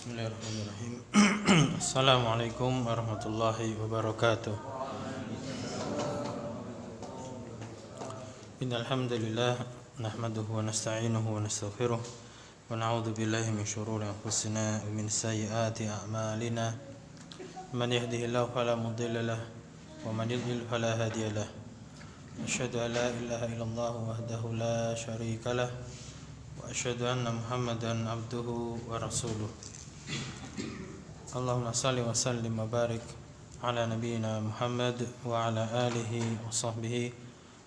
Bismillahirrahmanirrahim. Assalamualaikum warahmatullahi wabarakatuh. Innal hamdalillah nahmaduhu wa nasta'inuhu wa nastaghfiruh wa na'udzu billahi min shururi anfusina wa min sayyiati a'malina. Man yahdihillahu fala mudilla lahu wa man yudlil fala hadiya lahu. Asyhadu an la ilaha illallah wahdahu la syarika lahu wa asyhadu anna Muhammadan abduhu wa rasuluh. Allahumma salli wa sallim wa barik ala nabiyyina Muhammad wa ala alihi wa sahbihi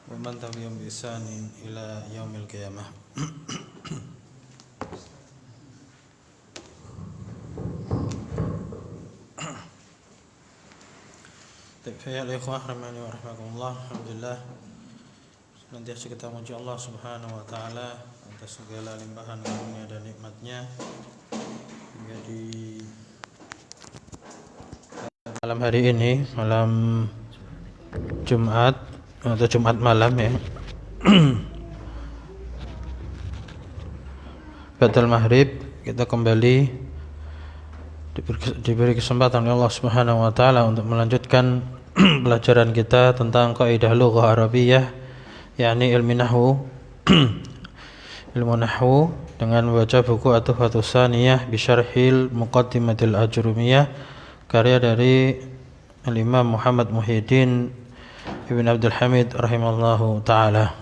wa man tabi'ahum bi ihsanin ila yaumil qiyamah. Ya ikhwah rahimani wa rahimakumullah. Alhamdulillah senantiasa kita memuji Allah Subhanahu wa taala atas segala limpahan karunia dan nikmatnya hingga di malam hari ini, malam Jumat atau Jumat malam ya. Ba'dal maghrib kita kembali diberi kesempatan oleh Allah Subhanahu wa taala untuk melanjutkan pelajaran kita tentang kaidah lughah Arabiyah, yakni ilmu nahwu. Ilmu nahwu dengan membaca buku At-Tuhfatus Tsaniyah bi Syarhil Muqaddimatil Ajrumiyah karya dari Al-Imam Muhammad Muhyiddin Ibn Abdul Hamid rahimahullahu ta'ala.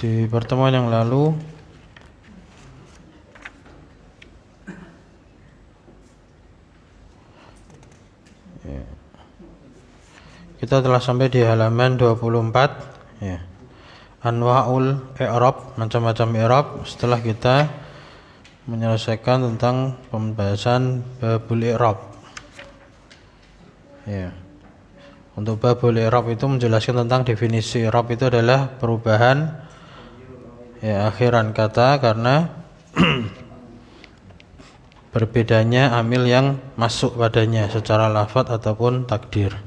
Di pertemuan yang lalu kita telah sampai di halaman 24 ya. Anwa'ul i'rab, macam-macam i'rab. Setelah kita menyelesaikan tentang pembahasan babul i'rab. Ya. Untuk babul i'rab itu menjelaskan tentang definisi i'rab itu adalah perubahan ya akhiran kata karena berbedanya amil yang masuk padanya secara lafaz ataupun takdir.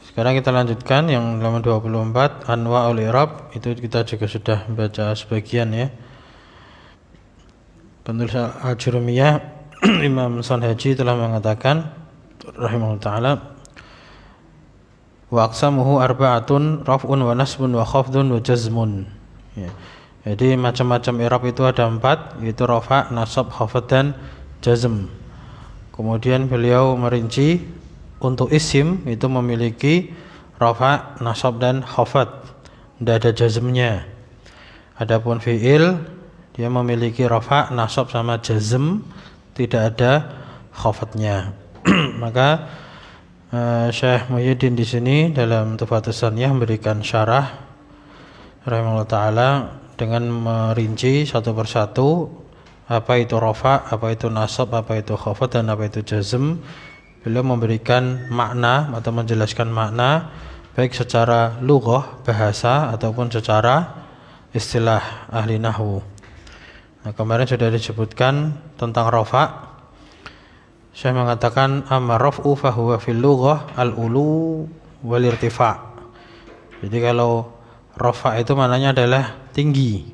Sekarang kita lanjutkan yang halaman 24, Anwa'ul i'rab. Itu kita juga sudah baca sebagian ya. Penulis Al-Ajrumiyah Imam Sanhaji telah mengatakan rahimahullah ta'ala, wa aqsamuhu arba'atun raf'un wa nasbun wa khafdun wa jazmun ya. Jadi macam-macam i'rab itu ada 4, yaitu rafa', nasab, khafd dan jazm. Kemudian beliau merinci untuk isim itu memiliki rafa', nasab dan khafd, tidak ada jazmnya. Adapun fi'il dia memiliki rafa', nasab sama jazm, tidak ada khafdnya. Maka Syekh Muhyiddin di sini dalam Tuhfatus Tsaniyah memberikan syarah rahimahullah taala dengan merinci satu persatu apa itu rafa', apa itu nasab, apa itu khafd dan apa itu jazm. Beliau memberikan makna atau menjelaskan makna baik secara lughah bahasa ataupun secara istilah ahli nahwu. Nah, kemarin sudah disebutkan tentang rafa'. Saya mengatakan amma raf'u fa huwa fil lughah al-ulu wal irtifa'. Jadi kalau rafa' itu maknanya adalah tinggi,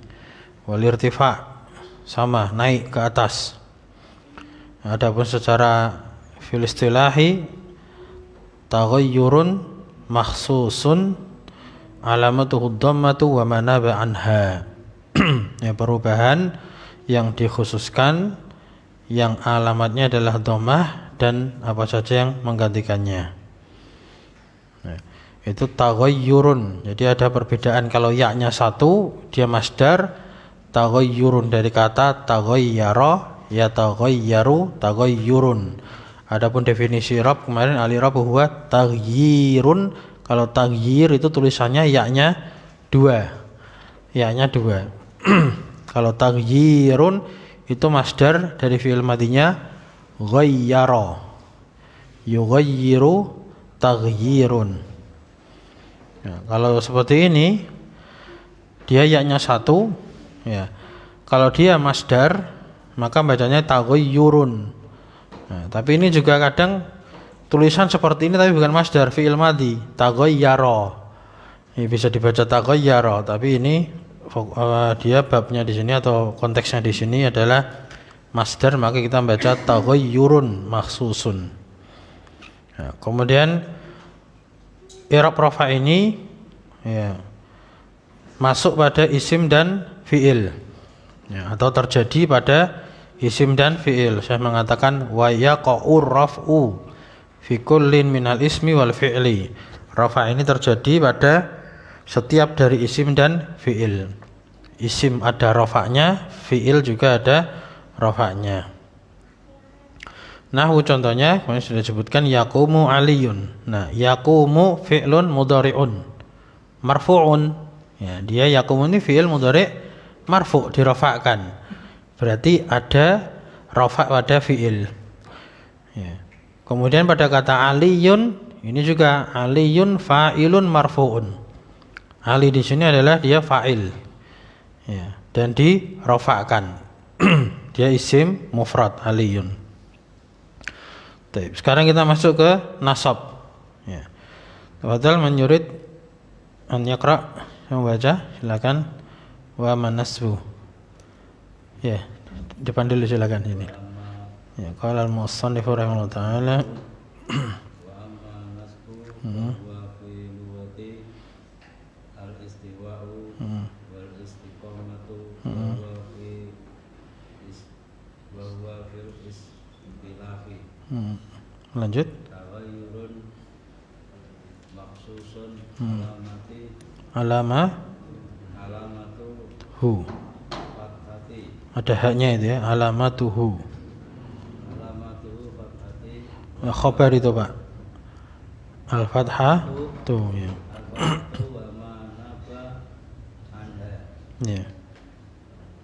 wal irtifa' sama naik ke atas. Adapun secara fil istilahi taghayyurun makhsusun alamatuhu dhammatu wa manaba anha. Ya, perubahan yang dikhususkan yang alamatnya adalah dhammah dan apa saja yang menggantikannya. Nah, itu taghayyurun. Jadi ada perbedaan, kalau ya-nya satu dia masdar, taghayyurun dari kata taghayyara ya taghayyaru taghayyurun. Adapun definisi i'rab kemarin al-i'rab huwa taghyirun. Kalau taghyir itu tulisannya ya-nya 2. Ya-nya 2. Kalau taghyirun itu masdar dari fi'il madinya ghayyara. Yughayyiru taghyirun. Ya, kalau seperti ini dia ya-nya 1 ya. Kalau dia masdar maka bacanya taghayyurun. Nah, tapi ini juga kadang tulisan seperti ini tapi bukan masdar, fi'il madhi, taghayyara. Ini bisa dibaca taghayyara, tapi ini dia babnya di sini atau konteksnya di sini adalah masdar, maka kita baca taghayyurun makhsusun. Nah, kemudian i'rab rafa ini ya, masuk pada isim dan fiil ya, atau terjadi pada isim dan fiil. Saya mengatakan wa yaqa'ur raf'u fi kullin minal ismi wal fi'li. Rafa ini terjadi pada setiap dari isim dan fiil. Isim ada rafa'nya, fiil juga ada rafa'nya. Nahwu contohnya kemarin sudah disebutkan yaqumu aliyun. Nah, yaqumu fi'lun mudhari'un marfu'un. Ya, dia yaqumu ini fi'il mudhari' marfu' dirafa'kan. Berarti ada rafa' pada fi'il. Ya. Kemudian pada kata aliyun ini juga aliyun fa'ilun marfu'un. Ali di sini adalah dia fa'il. Ya, dan dirafa'kan. Dia isim mufrad aliyun. Sekarang kita masuk ke nasab. Ya. Tafadhal menyurit an yaqra, membaca, silakan. Wa manasbu. Ya, depan dulu silakan ini. Ya, qala al-musannif rahimahullah taala. Wa amma nasbu wa fi lughati al-istiwa'u wal istiqamatu wa fi wa huwa fil istilahi. Lanjut. Taghayyurun makhsusun alamatu hu. fathati. Ada haknya itu ya, alamatuhu. Fathati. Khabar itu Pak. Al-fathah tuh ya. Al-fathatu wa ma naba anha. Ya.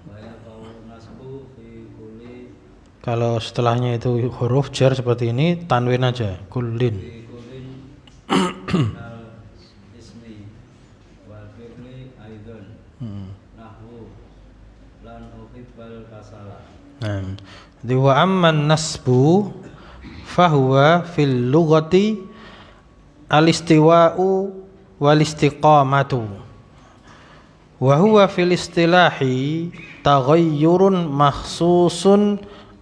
Wa yaqau nasbu fi kulli. Kalau setelahnya itu huruf jar seperti ini, tanwin aja, kullin. Fi kullin al ismi wal fi'li aidan. Nahwu lan uhibbal kasala. Nah, di wa amman nasbu fahuwa fil lughati al-istiwa'u wal istiqamatu wa huwa fil istilahi taghayyurun makhsusun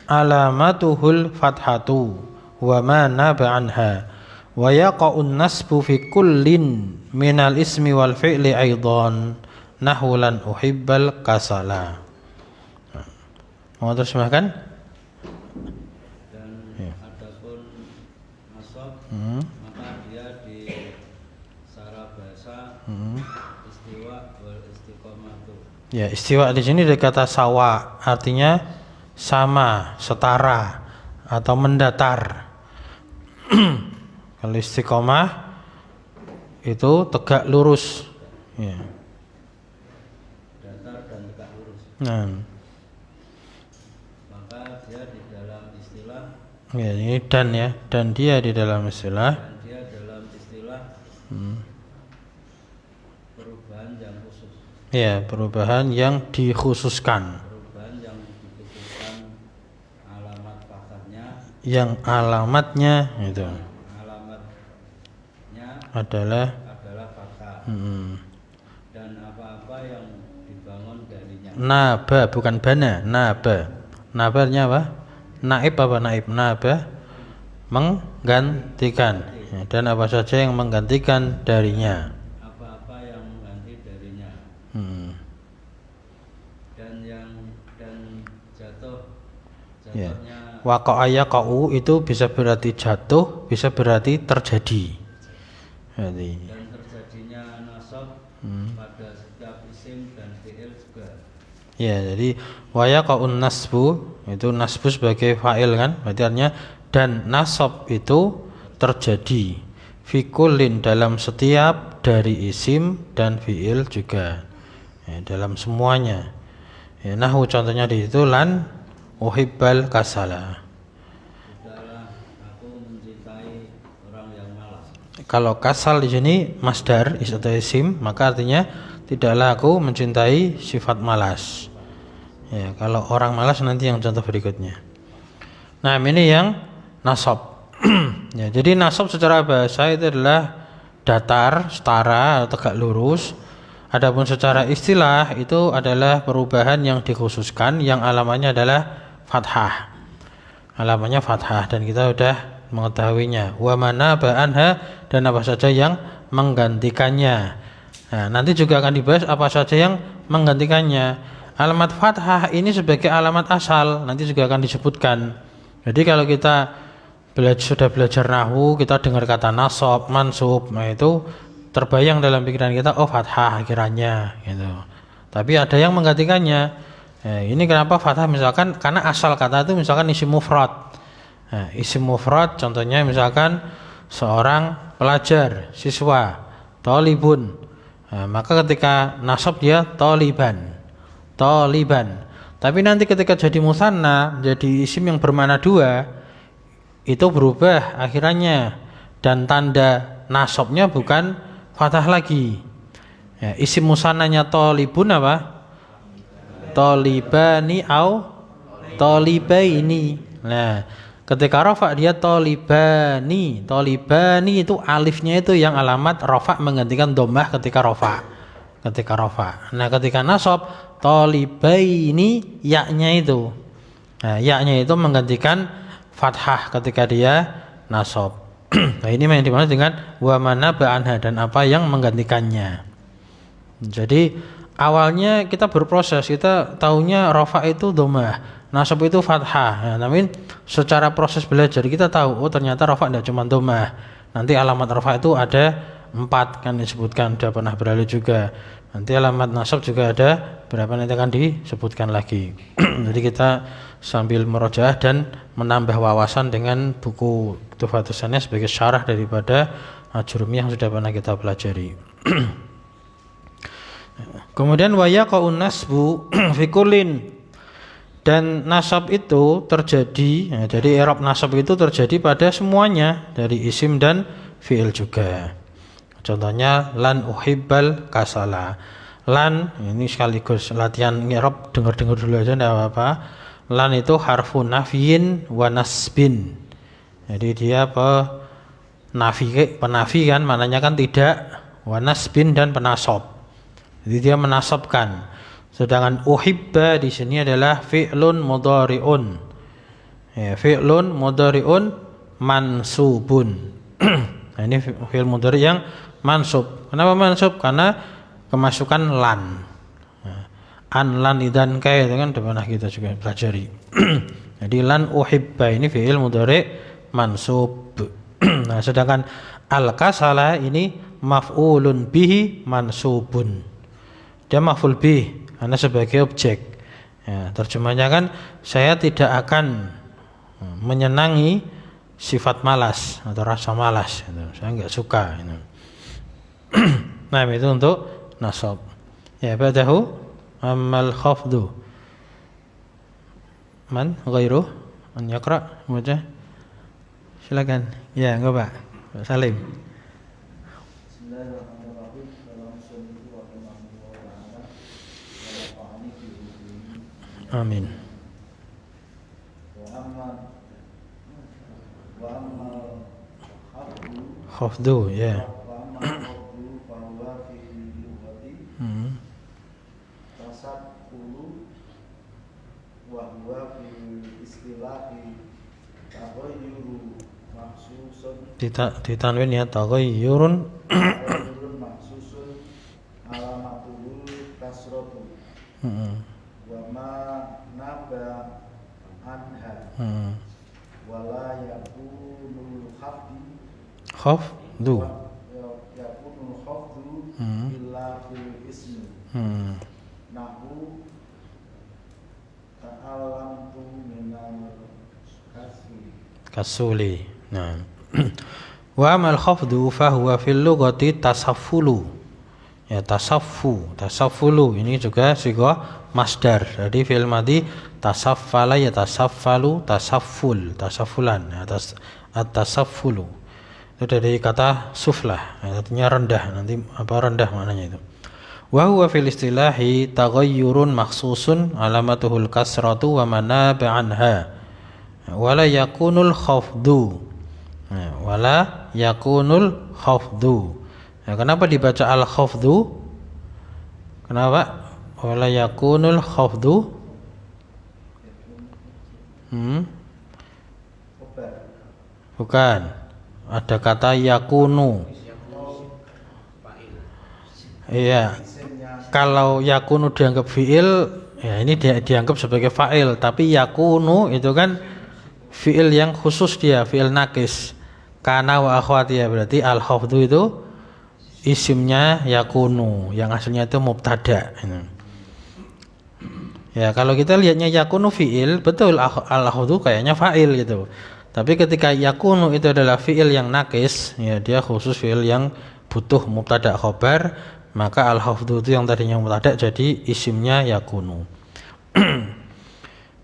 alamatuhul fathatu wa ma naba anha wa yaqa'un nasbu fi kullin minal ismi wal fi'li aidan nahwu lan uhibbal kasala. Mau terjemahkan? Dan adapun nasab maka dia di secara bahasa istiwa wal istiqamatu. Ya, istiwa di sini dari kata sawa, artinya sama, setara atau mendatar. Kalau istiqomah itu tegak lurus. Ya. Datar dan tegak lurus. Nah, Maka dia di dalam istilah ya, ini dan ya, dan dia di dalam istilah. dan dia dalam istilah perubahan yang khusus. Ya, perubahan yang dikhususkan. Perubahan yang dikhususkan alamat fathahnya. Yang alamatnya itu Alamatnya adalah adalah fathah. Dan apa-apa yang dibangun darinya. naba, bukan bana, naba. Nabarnya apa? Naib apa naib? Naba menggantikan. Ya, dan apa saja yang menggantikan darinya. Apa-apa yang mengganti darinya. Dan jatuh. Ya. Jatuhnya Waqa'a yaqa'u itu bisa berarti jatuh, bisa berarti terjadi. Jadi, dan terjadinya nasab pada setiap isim dan fi'il juga. ya, jadi wa yaqa'un nasbu itu nasbu sebagai fa'il kan? Berarti artinya dan nasab itu terjadi fi kullin dalam setiap dari isim dan fi'il juga. Ya, dalam semuanya. Ya, nahwu contohnya di situ lan uhibbal kasala. Tidaklah aku mencintai orang yang malas. Kalau kasal di sini masdar atau isim, maka artinya tidaklah aku mencintai sifat malas. Ya, kalau orang malas nanti yang contoh berikutnya. Nah, ini yang nasab. Ya, jadi nasab secara bahasa itu adalah datar, setara, tegak lurus. Adapun secara istilah itu adalah perubahan yang dikhususkan yang alamannya adalah fathah. Alamannya fathah dan kita sudah mengetahuinya. Wa manaba anha, dan apa saja yang menggantikannya. Nah, nanti juga akan dibahas apa saja yang menggantikannya. Alamat fathah ini sebagai alamat asal nanti juga akan disebutkan. Jadi kalau kita sudah belajar nahwu, kita dengar kata nasab, mansub, nah itu terbayang dalam pikiran kita, oh fathah akhirannya gitu. Tapi ada yang menggantikannya. Nah, ini kenapa fathah? Misalkan karena asal kata itu misalkan isim mufrad. Nah, isim mufrad contohnya misalkan seorang pelajar, siswa, talibun. Nah, maka ketika nasab dia taliban. Tapi nanti ketika jadi musanna, jadi isim yang bermakna dua, itu berubah akhirannya dan tanda nasabnya bukan fathah lagi. Ya, isim musannanya talibun apa? Talibani au talibaini. Nah, ketika rafa dia talibani itu alifnya itu yang alamat rafa menggantikan dhammah ketika rafa. Nah, ketika nasab talibaini yaknya itu. Nah, yaknya itu menggantikan fathah ketika dia nasab. Nah, ini yang dimaksud dengan wa manaba anha, dan apa yang menggantikannya. Jadi awalnya kita berproses, kita taunya rafa itu dhammah, nasab itu fathah. Nah, namun secara proses belajar kita tahu, oh ternyata rafa tidak cuma dhammah. Nanti alamat rafa itu ada 4 kan disebutkan, sudah pernah berlalu juga. Nanti alamat nasab juga ada berapa, nanti akan disebutkan lagi. Jadi kita sambil merojaah dan menambah wawasan dengan buku Tuhfatus Saniyah sebagai syarah daripada Ajurumiyah yang sudah pernah kita pelajari. Kemudian wa yaqa'un nasbu fi kullin, dan nasab itu terjadi, ya, jadi i'rab nasab itu terjadi pada semuanya dari isim dan fi'il juga. Contohnya lan uhibbal kasala. Lan ini sekaligus latihan i'rab, dengar-dengar dulu aja enggak apa-apa. Lan itu harfu nafyin wa nasbin. Jadi dia penafi kan, maknanya kan tidak, wa nasbin dan penasab. Jadi dia menasabkan. Sedangkan uhibba di sini adalah fi'lun mudhari'un. Ya, fi'lun mudhari'un mansubun. Nah, ini fi'il mudhari' yang mansub. Kenapa mansub? Karena kemasukan lan. An, lan, idan, kai itu kan sudah pernah kita juga pelajari. Jadi lan uhibba ini fi'il mudhari' mansub. Nah, sedangkan al-kasala ini maf'ulun bihi mansubun. Dia maf'ul bih karena sebagai objek. Ya, terjemahnya kan saya tidak akan menyenangi sifat malas atau rasa malas. Saya enggak suka. Nah, itu untuk nasab. Ya, ba'dahu amal khafdu. Man ghairuh an yaqra, baca. Silakan. Ya, enggak Pak? Pak Salim. Amin. Khafdu, ya. Ditanwin ya, taghayyurun mahsusun alamatul kasratu wa ma naba anha wala yakunul khafdu yakunul khafdu illa fil ismi nahu ta'alamtu minal kasuli. Nah, wa amal khafdu fa huwa fil lughati tasaffulu. Ya, tasaffulu ini juga sigha masdar. Jadi fi'il madhi tasaffala ya tasaffalu, tasaffulan. Ya, at-tasaffulu. Itu dari kata suflah, artinya rendah. Nanti apa rendah maknanya itu. Wa huwa fil istilahi taghayyurun makhsusun alamatuhul kasratu wa manaba anha. Wala yakunul khafdu. Wala yakunul khafdu. Nah, kenapa dibaca al-khafdu? Kenapa? Wala yakunul khafdu. Bukan. Ada kata yakunu. Iya. Kalau yakunu dianggap fiil, ya ini dianggap sebagai fa'il, tapi yakunu itu kan fiil yang khusus dia, fiil nakis. Kana wa akhwatiya, berarti al-khafdu itu isimnya yakunu, yang aslinya itu mubtada. Ya, kalau kita lihatnya yakunu fiil, betul al-khafdu kayaknya fa'il gitu. Tapi ketika yakunu itu adalah fiil yang nakis, ya dia khusus fiil yang butuh mubtada khobar, maka al-khafdu itu yang tadinya mubtada jadi isimnya yakunu.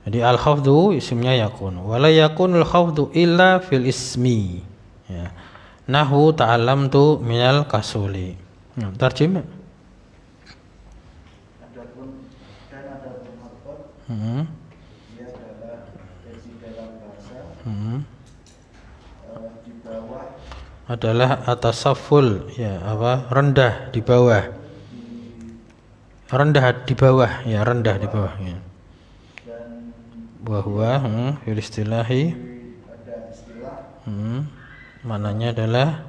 Jadi al-khafdu isimnya yakunu. Wala yakunul khafdu illa fil ismi. Ya. Nahu ta'allamtu minal kasuli. Terjemah. Adapun khafd dia adalah versi dalam bahasa di bawah adalah atasaful, ya apa? Rendah di bawah. Rendah di bawah, ya rendah di bawah, ya. Dan Bahwa fil istilahi ada istilah maknanya adalah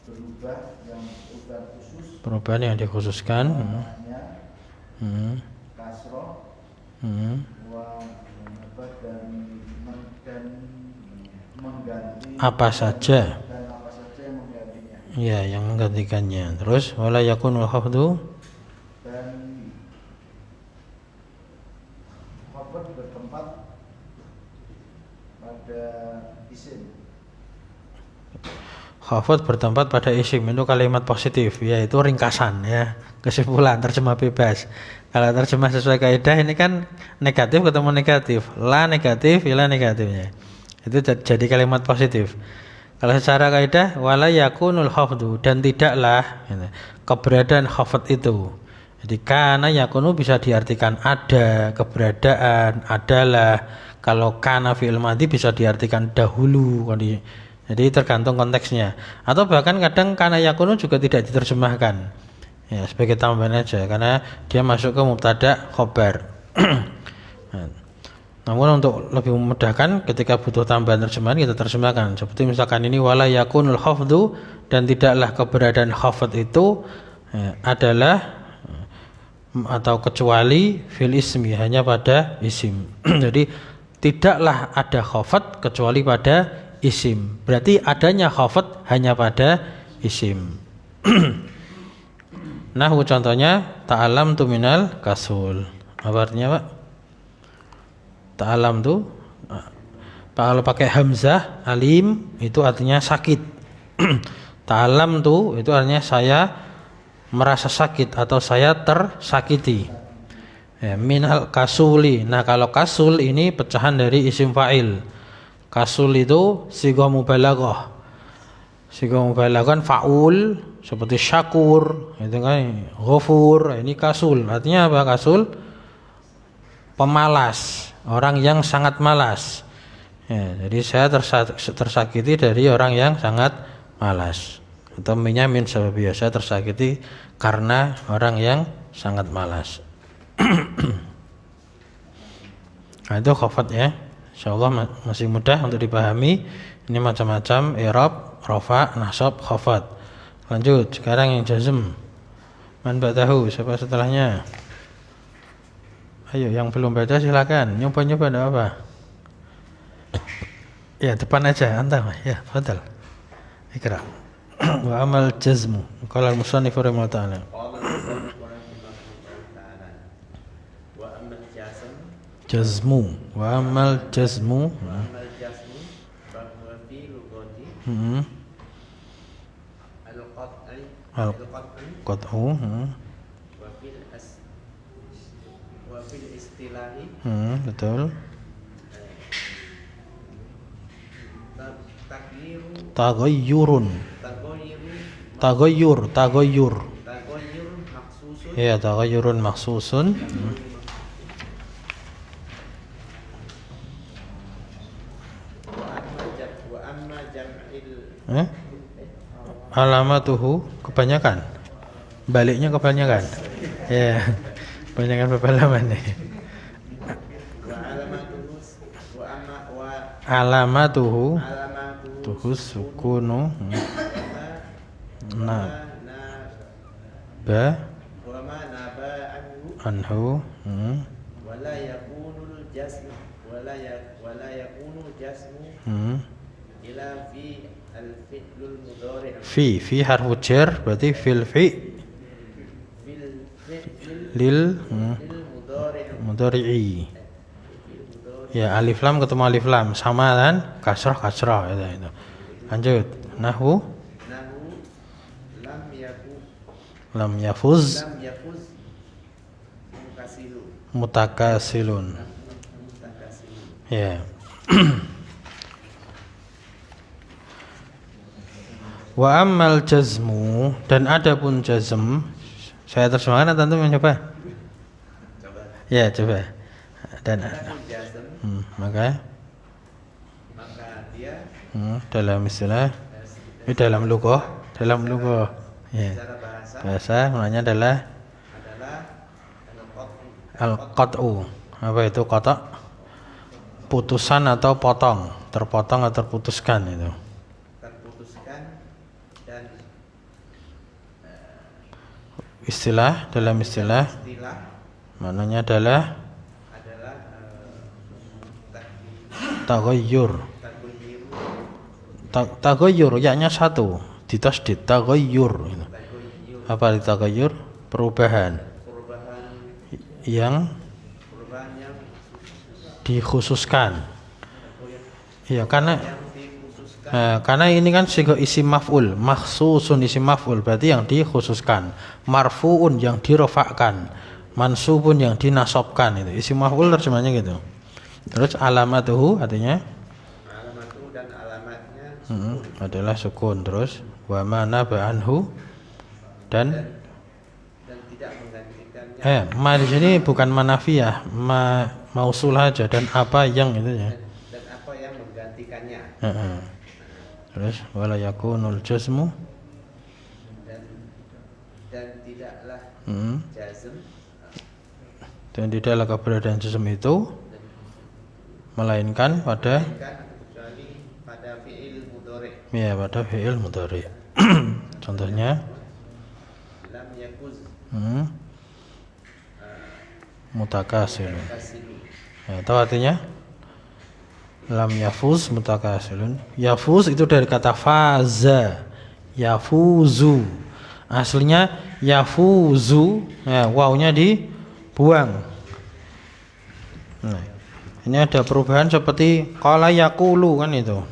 berubah yang bukan khusus, perubahan yang dikhususkan. namanya kasroh dan mengganti Apa saja, dan apa saja yang menggantinya. ya yang menggantikannya. Terus wala yakunul khafdu, Dan khafd bertempat pada isim. khafd bertempat pada isim, itu kalimat positif, yaitu ringkasan, ya, kesimpulan, terjemah bebas. Kalau terjemah sesuai kaidah ini kan negatif ketemu negatif, la negatif, ila negatifnya, itu jadi kalimat positif. Kalau secara kaidah wala yakunul khafdu, dan tidaklah gitu, keberadaan khafd itu. Jadi kana yakunu bisa diartikan ada, keberadaan, adalah. Kalau kana fi'il madhi bisa diartikan dahulu. Jadi tergantung konteksnya. Atau bahkan kadang kana yakunu juga tidak diterjemahkan. Ya, sebagai tambahan aja karena dia masuk ke mubtada khobar. Namun untuk lebih memudahkan ketika butuh tambahan terjemahan kita terjemahkan. Seperti misalkan ini wala yakunul khafdu, dan tidaklah keberadaan khafd itu adalah atau kecuali fil ismi, hanya pada isim. Jadi tidaklah ada khafd kecuali pada isim. Berarti adanya khafd hanya pada isim. Nah, contohnya ta'allamtu minal kasul. Apa artinya, Pak? Ta'alam tuh kalau pakai hamzah alim itu artinya sakit. Ta'alam tuh itu artinya saya merasa sakit atau saya tersakiti. Ya, minal kasuli. Nah, kalau kasul ini pecahan dari isim fa'il. Kasul itu sighah mubalaghah. Sighah mubalaghah fa'ul seperti syakur, itu kan ghafur. Ini kasul. Artinya apa kasul? Pemalas, orang yang sangat malas. Ya, jadi saya tersakiti dari orang yang sangat malas. Atau min sebab biasa tersakiti karena orang yang sangat malas. Nah, itu khafd ya. Insyaallah masih mudah untuk dipahami. Ini macam-macam i'rab, rafa, nasab, khafd. Lanjut, sekarang yang jazm. Man ba'dahu, siapa setelahnya? Ayo, yang belum baca silakan. Nyoba-nyoba enggak apa. Ya, depan aja antum. Ya, fadal. Ikra. Wa amal jazmu. Qala al-musannif rahimahullah ta'ala. Wa amal jazm. Jazmu. Wa amal jazmu. Wa amal jazmu bahwa fi lughati Al-qat'u. Wa fil istilahi Betul. takyiru Taghayyur. taghayyur maksusun. Ya, taghayyurun maksusun. Wa amma Alamatuhu kebanyakan. Baliknya kebanyakan. Ya. Kebanyakan berapa halaman nih? Alamatuhu tuhu sukunu ba anhu wala yakunul jasmu wala yakunu jasmu ila fi al-fi'lul mudhari' fi harfu jar berarti fil lil mudhari'i. Ya, alif lam ketemu alif lam sama kan kasrah itu. Lanjut. Nahwu lam yafuz mutakasilun. Ya. Wa ammal jazmu, dan adapun jazm, saya terjemahkan tentu mencoba. Ya, coba. Dan maka dia dalam istilah dalam lugah ya, bahasa maknanya adalah al-qat'u. Apa itu qata'? Putusan atau potong, terpotong atau terputuskan itu. Dan istilah dalam istilah maknanya adalah taghayyur. Taghayyur yaknya satu, ditasdid taghayyur. Apa itu taghayyur? Perubahan yang dikhususkan. Ya, karena ini kan siga isim maf'ul, makhsusun isim maf'ul berarti yang dikhususkan, marfu'un yang dirofakkan, mansubun yang dinasobkan, itu isim maf'ul terjemahnya gitu. Terus alamatuhu artinya alamatuhu dan alamatnya adalah sukun. Terus wa ma naba anhu dan tidak menggantikannya. Ma di sini bukan manafiyah, mausul aja, dan apa yang itu ya. Dan apa yang menggantikannya. Terus wala yakunul jazmu dan tidaklah jazm dan tidaklah keberadaan jazm itu melainkan pada kecuali pada fi'il mudhari'. Ya, pada fi'il mudhari'. Contohnya lam yakuz mutakasilun. Ya, tahu artinya? Lam yafuz mutakasilun. Yafuz itu dari kata faza, yafuzu. Aslinya yafuzu, ya, wawunya dibuang. Nah, ini ada perubahan seperti qala yaqulu kan itu.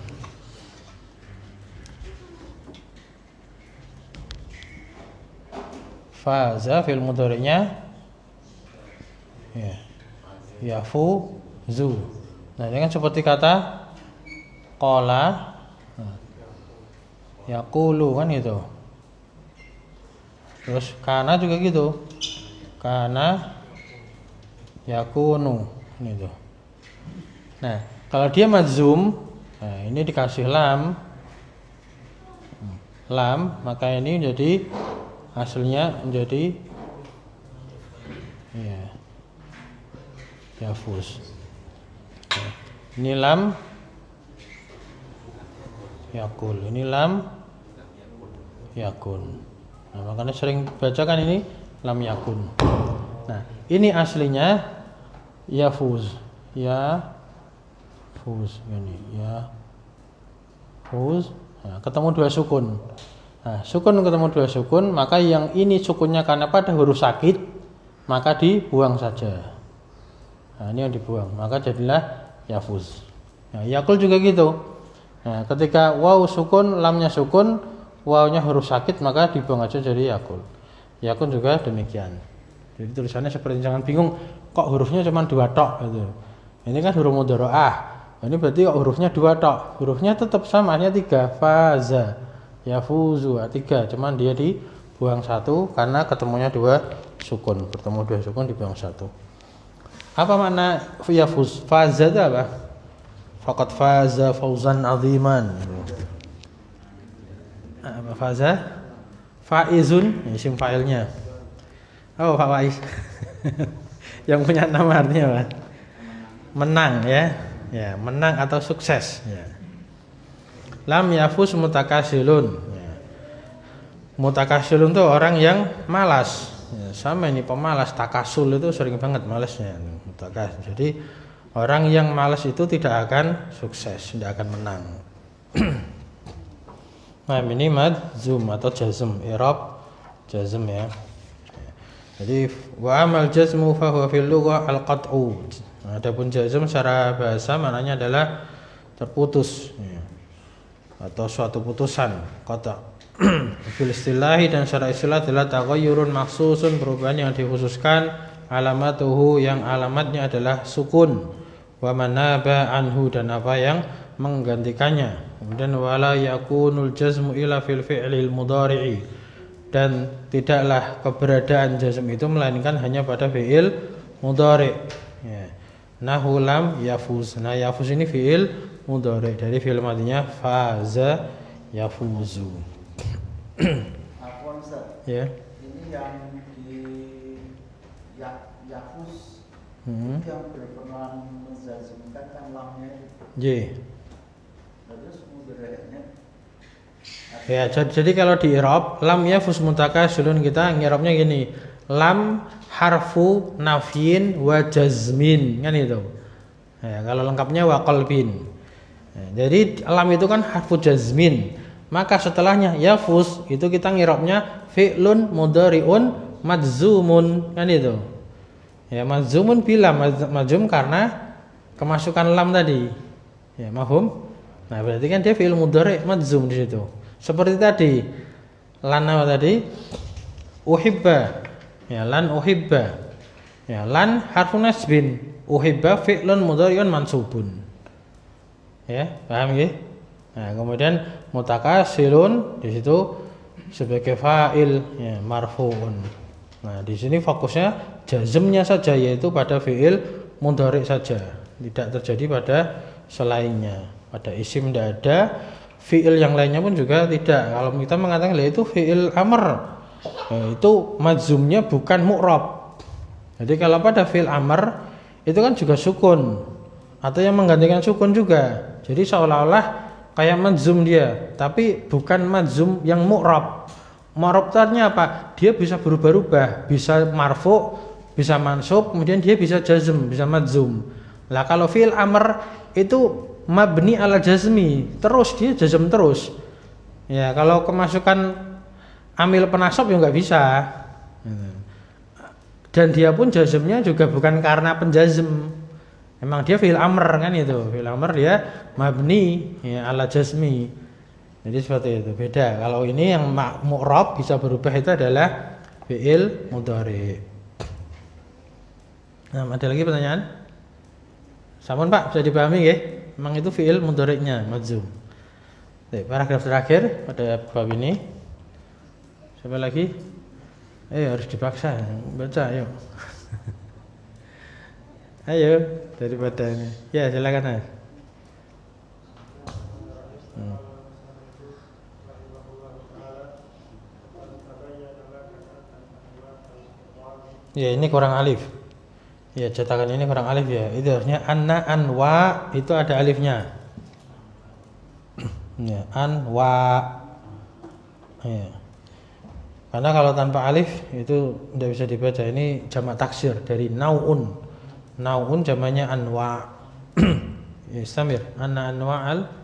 Faza fil mudhari'nya ya, yafuzu. Nah, ini kan seperti kata qala yaqulu kan itu. Terus kana juga gitu. Kana yakunu gitu. Nah, kalau dia madzum, nah ini dikasih lam, maka ini menjadi hasilnya menjadi ya, yafuz. Ini lam yakul, ini lam yakun. Nah, makanya sering bacakan ini lam yakun. Nah, ini aslinya yafuz, fuz ini ya fuz. Nah, ketemu dua sukun. Nah, sukun ketemu dua sukun, maka yang ini sukunnya karena pada huruf sakit, maka dibuang saja. Nah, ini yang dibuang, maka jadilah yafuz. Nah, yakul juga gitu. Nah, ketika waw sukun, lamnya sukun, wawnya huruf sakit, maka dibuang aja jadi yakul. Yakun juga demikian. Jadi tulisannya seperti, jangan bingung kok hurufnya cuma dua tok gitu. Ini kan huruf mudhari'ah. Ini berarti kok hurufnya dua tok. Hurufnya tetap sama, hanya tiga. Faza, yafuzu, tiga. Cuman dia dibuang satu karena ketemunya dua sukun. Bertemu dua sukun dibuang satu. Apa makna yafuz? Faza itu apa? Faqad faza fawzan aziman. Apa faza? Faizun, isim fa'ilnya. Oh, Pak Faiz. Yang punya nama artinya apa? Menang ya. Ya, menang atau sukses ya. Lam yafus mutakasilun ya. Mutakasilun itu orang yang malas ya, sama ini pemalas. Takasul itu sering banget malasnya jadi orang yang malas itu tidak akan sukses, tidak akan menang. Nah ini madzum atau jazm, i'rab jazm ya. Jadi wa amal jazmu fa huwa fil lughah al-qat'u. Adapun jazm secara bahasa maknanya adalah terputus ya. Atau suatu putusan, qata'. Fil istilahi dan secara istilah adalah taghayyurun makhsusun, perubahan yang dikhususkan, alamatuhu yang alamatnya adalah sukun, wa manaba anhu dan apa yang menggantikannya. Kemudian wala yakunul jazmu ila fil fi'lil mudhari'i, dan tidaklah keberadaan jazm itu melainkan hanya pada fi'il mudhari' ya. Nahu lam yafuz. Nah yafuz ini fi'il mudhari', dari fi'il madinya faza yafuzu. Afwan Ustaz. Ya. Ini yang di Yafus Hmm. yang berperan menjazmkan kan lamnya itu. J. Terus mudhari'nya Ya, jadi kalau di i'rab lam yafuz mutakasilun kita ngirabnya gini. Lam harfu nafyin wa jazmin, kan itu. Ya, kalau lengkapnya wa qalbin. Ya, jadi lam itu kan harfu jazmin. Maka setelahnya yafuz itu kita ngirabnya fi'lun mudhari'un madzumun, kan itu. Ya, madzumun bila madzum karena kemasukan lam tadi. Ya, mahum. Nah, berarti kan dia fi'il mudhari' madzum di situ. Seperti tadi. Lan apa tadi? Uhibba. Ya, lan uhibba. Ya, lan harfu nasbin. Uhibba fi'lun mudhari'un mansubun. Ya, paham ya? Nah, kemudian mutakasilun di situ sebagai fa'il ya, marfu'un. Nah, di sini fokusnya jazmnya saja, yaitu pada fi'il mudhari' saja, tidak terjadi pada selainnya. Pada isim tidak ada, fi'il yang lainnya pun juga tidak. Kalau kita mengatakan itu fi'il amr, itu madzumnya bukan mu'rab. Jadi kalau pada fi'il amr itu kan juga sukun atau yang menggantikan sukun juga. Jadi seolah-olah kayak madzum dia, tapi bukan madzum yang mu'rab. Mu'rab artinya apa? Dia bisa berubah-ubah, bisa marfu, bisa mansub, kemudian dia bisa jazm, bisa madzum. Lah kalau fi'il amr itu mabni ala jazmi, terus dia jazm terus. Ya, kalau kemasukan amil penasab ya nggak bisa. Dan dia pun jazmnya juga bukan karena penjazm. Memang dia fi'il amr kan itu. Fi'il amr dia mabni ya, ala jazmi. Jadi seperti itu. Beda. Kalau ini yang mu'rab bisa berubah itu adalah fi'il mudhari'. Nah, ada lagi pertanyaan? Sampun Pak, bisa dipahami nggih? Memang itu fi'il mudhari'nya madzum. Baik, paragraf terakhir pada bab ini. Siapa lagi? Harus dipaksa baca, ayo. Ayo, daripada ini. Ya, silakan Mas. Ya, ini kurang alif. Ya, cetakan ini kurang alif ya. Itu harusnya anna anwa itu ada alifnya. Ya, anwa. Ya. Karena kalau tanpa alif itu tidak bisa dibaca. Ini jamak taksir dari nauun. Nauun jamaknya anwa. Ya, istamir. Anna anwa'al.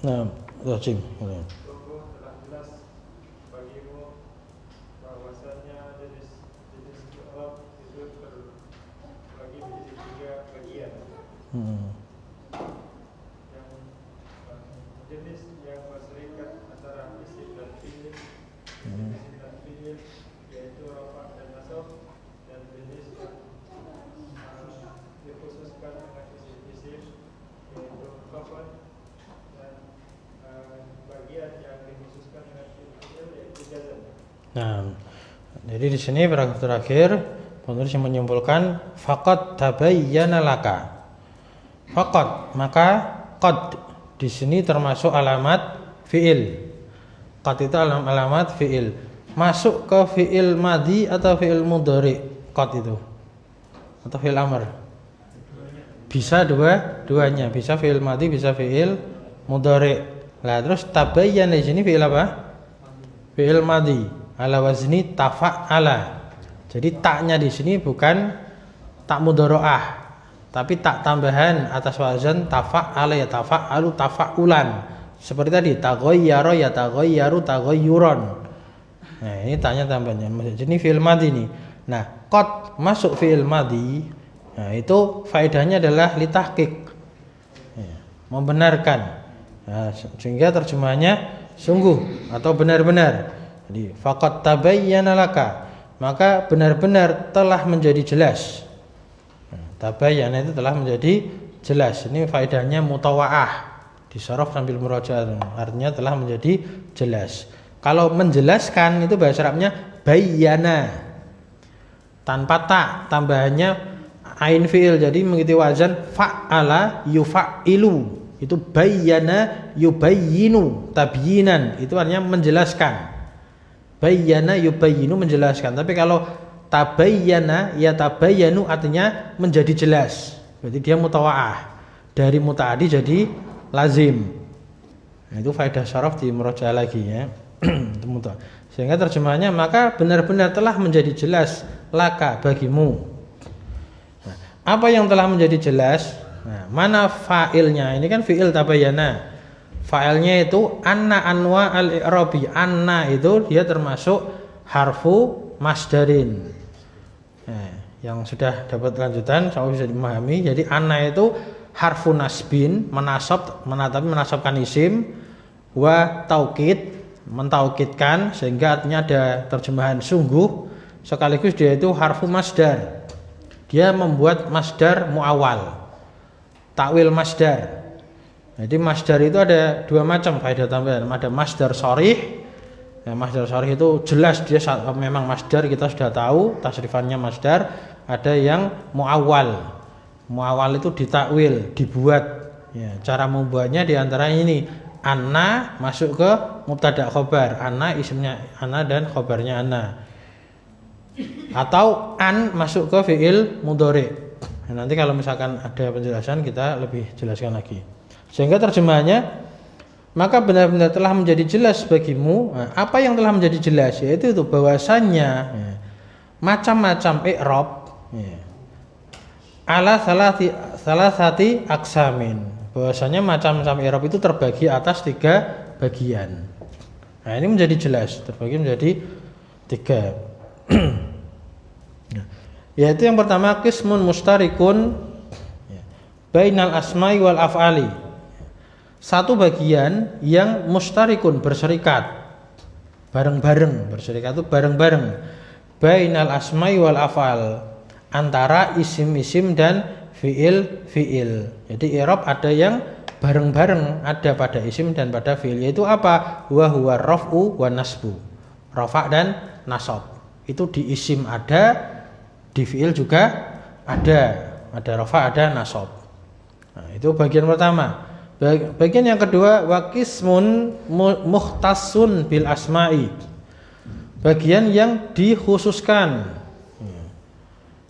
Nah, rajim. Telah jelas bagimu bahwasanya jenis i'rab itu terbagi menjadi 3 bagian. Yang jenis yang berserikat antara isim dan fi'il, isim dan fi'il yaitu rafa' dan nasab, dan jenis yang dikhususkan dengan isim-isim yaitu khafad dan Nah, jadi di sini paragraf terakhir penulis yang menyimpulkan faqad tabayyana laka. Faqad, maka qad di sini termasuk alamat fiil. Qad itu alamat fiil. Masuk ke fiil madhi atau fiil mudhari qad itu. Atau fiil amr. Bisa duanya, bisa fiil madhi, bisa fiil mudhari. Lah terus tabayyana di sini fiil apa? Fiil madhi ala wazni tafa'ala. Jadi taknya di sini bukan tak mudharaah, tapi tak tambahan atas wazan tafa'ala ya tafa'alu tafa'ulan. Seperti tadi taghayyara ya taghayyaru taghayyuran. Nah, ini taknya tambahannya. Jadi fiil madhi ini. Nah, qad masuk fiil madhi. Nah, itu faedahnya adalah litahqiq. Ya, membenarkan. Nah, sehingga terjemahannya sungguh atau benar-benar. Jadi faqad tabayyana laka, maka benar-benar telah menjadi jelas. Tabayyana itu telah menjadi jelas. Ini faedahnya mutawaah. Disaraf sambil murajaah, artinya telah menjadi jelas. Kalau menjelaskan itu bahasa Arabnya bayyana. Tanpa tak, tambahannya ain fiil. Jadi mengikuti wazan fa'ala yufa'ilu. Itu bayyana yubayyinu, tabyinan. Itu artinya menjelaskan. Bayyana yubayyinu, menjelaskan. Tapi kalau tabayyana ya tabayyanu artinya menjadi jelas. Berarti dia mutawaah. Dari mutaaddi jadi lazim. Nah, itu faedah syaraf di murajaah lagi ya. Sehingga terjemahannya maka benar-benar telah menjadi jelas laka bagimu. Nah, apa yang telah menjadi jelas? Nah, mana fa'ilnya? Ini kan fi'il tabayyana. Fa'ilnya itu anna anwa al-i'rabi. Anna itu dia termasuk harfu masdarin. Nah, yang sudah dapat lanjutan sama bisa dimahami. Jadi anna itu harfu nasbin, tapi menasabkan isim, wa taukid, mentaukidkan, sehingga artinya ada terjemahan sungguh, sekaligus dia itu harfu masdar. Dia membuat masdar muawwal. Takwil masdar. Jadi masdar itu ada dua macam faedah tambahan. Ada masdar sharih. Nah, masdar sharih itu jelas dia memang masdar, kita sudah tahu tasrifannya masdar. Ada yang muawwal. Muawwal itu ditakwil, dibuat. Ya, cara membuatnya diantara ini. Anna masuk ke mubtada khobar. Anna isimnya anna dan khobarnya anna. Atau an masuk ke fi'il mudhari. Nah, nanti kalau misalkan ada penjelasan kita lebih jelaskan lagi. Sehingga terjemahannya maka benar-benar telah menjadi jelas bagimu. Nah, apa yang telah menjadi jelas yaitu itu bahwasannya ya, macam-macam i'rab ya, ala salasati aksamin. Bahwasanya macam-macam i'rab itu terbagi atas 3 bagian. Nah, ini menjadi jelas, terbagi menjadi 3. Yaitu yang pertama qismun mustarikun bainal asma'i wal af'ali. Satu bagian yang mustarikun, berserikat bareng-bareng. Berserikat itu bareng-bareng. Bainal asma'i wal af'al, antara isim-isim dan fiil-fiil. Jadi i'rab ada yang bareng-bareng, ada pada isim dan pada fiil. Yaitu apa? Wa huwa raf'u wa nasbu. Rafa' dan nasab. Itu di isim ada, di fiil juga ada rafa, ada nasab. Nah, itu bagian pertama. Bagian yang kedua wa qismun mukhtassun bil asma'i. Bagian yang dikhususkan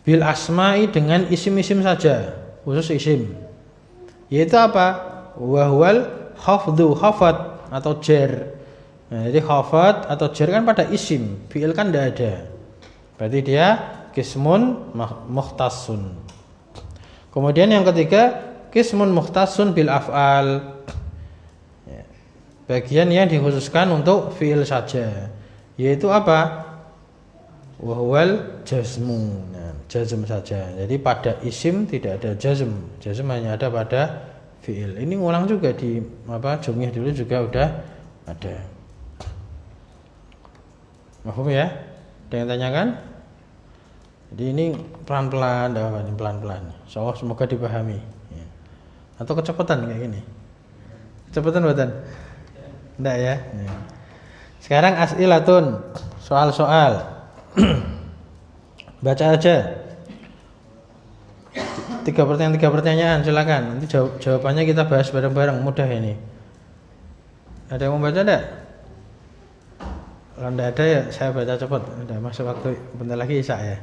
bil asma'i dengan isim-isim saja, khusus isim. Yaitu apa? Wa huwal khafdhu, khafat atau jar. Nah, jadi khafat atau jar kan pada isim, fiil kan tidak ada. Berarti dia qismun mukhtassun. Kemudian yang ketiga qismun mukhtassun bil af'al. Bagian yang dikhususkan untuk fiil saja. Yaitu apa? Wa huwal jazmu. Nah, jazm saja. Jadi pada isim tidak ada jazm. Jazm hanya ada pada fiil. Ini ngulang juga di jumlah dulu juga udah ada. Paham ya? Ada yang tanyakan? Jadi ini pelan-pelan, pelan-pelan. Insyaallah semoga dipahami. Ya. Atau kecepatan kayak gini? Kecepatan buatan? Enggak ya? Ya. Sekarang as'ilatun, soal-soal. Baca aja. 3 pertanyaan silakan. Nanti jawabannya kita bahas bareng-bareng, mudah ini. Ada yang mau baca enggak? Kalau enggak ada ya saya baca cepat. Udah masuk waktu bentar lagi Isya ya.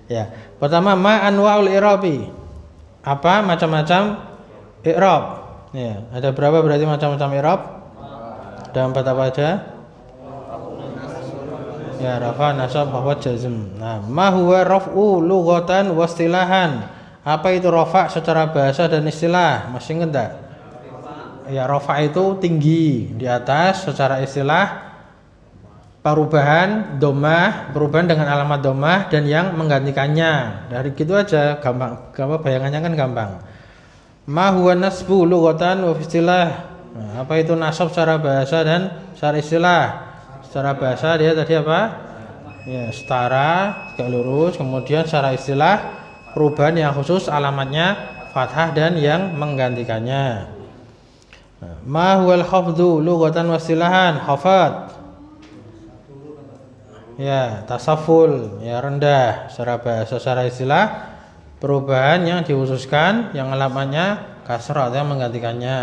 Ya. Pertama, ma anwaul i'rabi. Apa macam-macam i'rab? Ya, ada berapa berarti macam-macam i'rab? Ada 4 apa aja? Ya, rafa, nasab, khafad, jazm. Nah, ma huwa raf'u lughatan wa istilahan. Apa itu rafa secara bahasa dan istilah? Masih ingat enggak? Ya, rafa itu tinggi di atas, secara istilah perubahan dhammah, perubahan dengan alamat dhammah dan yang menggantikannya. Dari gitu aja gampang, bayangannya kan gampang. Ma huwa nasbu lughatan wa istilah. Nah, apa itu nasab secara bahasa dan secara istilah? Secara bahasa dia tadi apa? Ya, setara, tegak lurus. Kemudian secara istilah perubahan yang khusus alamatnya fathah dan yang menggantikannya. Ma huwal khafdu lughatan wa istilahan? Khafad. Ya, tasaful, ya rendah secara bahasa, secara istilah perubahan yang dikhususkan yang alamatnya kasrah atau yang menggantikannya.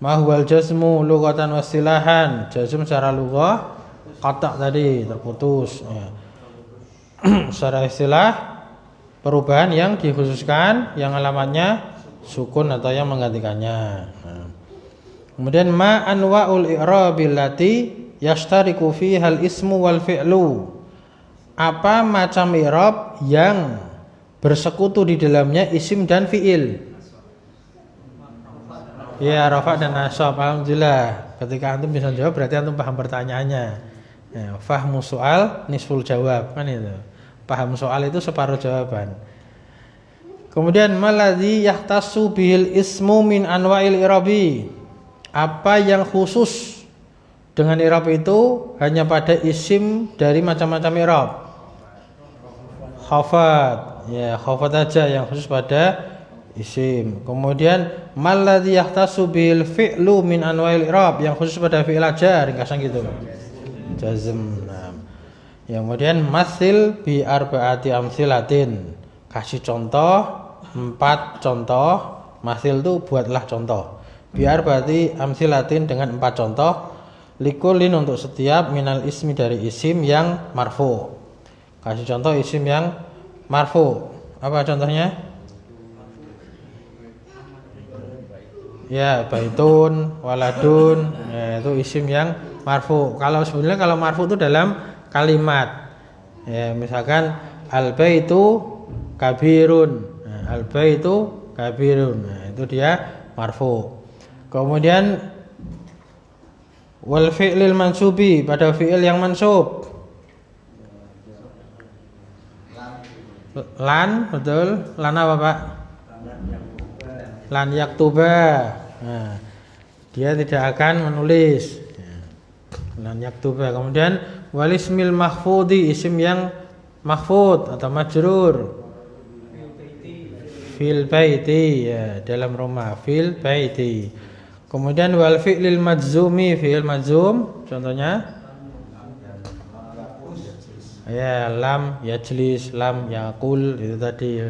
Ma huwal jazmu lughatan wa istilahan? Jazm secara lughah qata' tadi terputus ya. Secara istilah perubahan yang dikhususkan yang alamatnya sukun atau yang menggantikannya. Nah. Kemudian ma anwa'ul i'rabil lati yashtariku fihal ismu wal fi'lu. Apa macam i'rab yang bersekutu di dalamnya isim dan fi'il? Ya, rafa dan nasab. Alhamdulillah. Ketika antum bisa jawab berarti antum paham pertanyaannya. Ya, fahmu soal nisful jawab kan itu. Paham soal itu separuh jawaban. Kemudian maladzi yahtassu bihil ismu min anwa'il i'rabi. Apa yang khusus dengan i'rab itu hanya pada isim dari macam-macam i'rab? Khafad. Ya, khafad aja yang khusus pada isim. Kemudian maladzi yahtassu bihil fi'lu min anwa'il i'rab, yang khusus pada fi'il aja, ringkasan gitu. Jazm. Nah. Yang kemudian masil bi arba'ati amsilatin. Kasih contoh 4 contoh. Masil itu buatlah contoh. Bi arba'ati amsilatin dengan 4 contoh. Likulin untuk setiap minal ismi dari isim yang marfu. Kasih contoh isim yang marfu. Apa contohnya? Ya, baitun, waladun. Ya, itu isim yang marfu. Sebenarnya kalau marfu itu dalam kalimat. Ya, misalkan al-baitu kabirun. Nah, al-baitu kabirun. Nah, itu dia marfu. Kemudian wal fi'lil mansubi, pada fi'il yang mansub. Lan, betul. Lan apa, Pak? Lan yaktuba. Nah, dia tidak akan menulis. Lan yaktuba. Kemudian wal ismil mahfudhi, isim yang mahfud atau majrur. Fil baiti, ya, dalam rumah. Fil baiti. Kemudian wal fi'lil majzumi, fi'il majzum contohnya ya, lam yajlis, lam yaqul, itu tadi.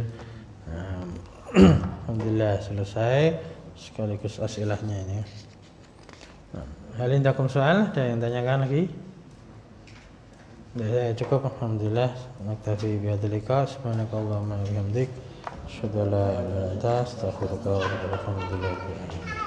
Alhamdulillah selesai sekaligus asilahnya ini. Hal indakum soal, ada yang tanyakan lagi? Ya, cukup, alhamdulillah. Naktafi bihadzal liqa. Subhanakallahumma wa bihamdik, asyhadu an la ilaha illa anta, astaghfiruka wa atubu ilaik.